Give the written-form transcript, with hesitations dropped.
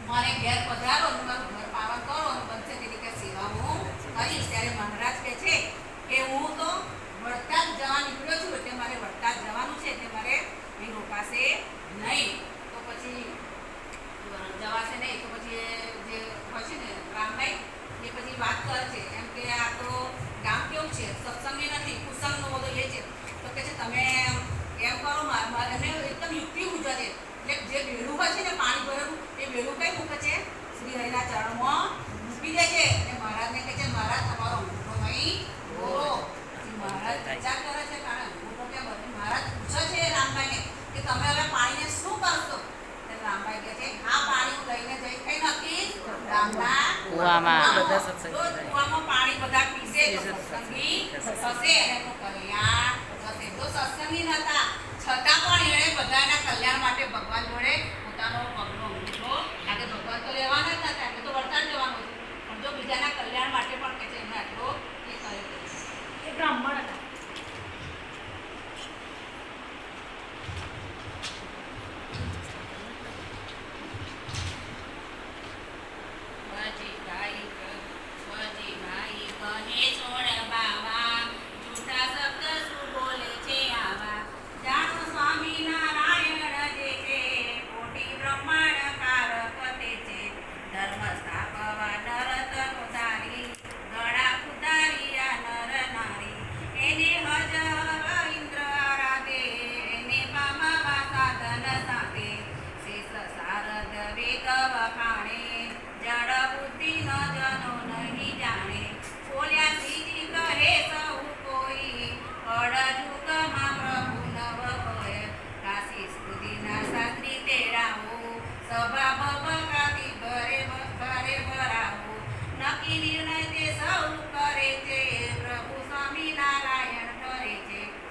મારે ઘેર પધારો અને મારું ઘર પાવન કરો અને બનશે તેની કે સેવા હું કરીશ. ત્યારે મહારાજ કહે છે કે હું તો વળતા જ જવા નીકળ્યો છું, એટલે મારે વળતા જ જવાનું છે, એટલે મારે અહીં રોકાશે નહીં. તો પછી જવાશે નહીં. તો પછી જે હોય છે ને રામભાઈ એ પછી વાત કરે છે એમ કે આ તો ગામ કેવું છે, સત્સંગી નથી, કુસંગનો બધો એ છે. તો કે છે તમે એમ કરો, એને એકદમ યુક્તિ પૂછે છે. એટલે જે બેડું હોય છે ને પાણી ભરેલું, એ બેડું કઈ મૂકે છે? શ્રી હરિના ચરણમાં મૂકી દે છે. અને મહારાજને કહે છે મહારાજ તમારો અંગૂઠો નહીં બોલો. મહારાજ વિચાર કરે છે કારણ અંગૂઠો કેમ બધું. મહારાજ પૂછે છે રામભાઈને કે તમે હવે પાણીને શું કરશો? રામભાઈ કહે છે આ પાણી હું લઈને જઈ કઈ નથી રામના કુવામાં પાણી બધા પીશે તો સત્સંગી થશે અને એનું કલ્યાણ થશે. તો સત્સંગી નતા છતાં પણ એણે બધાના કલ્યાણ માટે ભગવાન જોડે પોતાનો પગનો અંગૂઠો, આજે ભગવાન તો લેવાના જ નતા, એટલે તો વળતા જ જવાનું છે, પણ જો બીજાના કલ્યાણ માટે પણ કહે છે એમને આટલો એ કરે છે. એ બ્રાહ્મણ હતા. સભા બકાતી ભરે ભરાવો, નક્કી નિર્ણય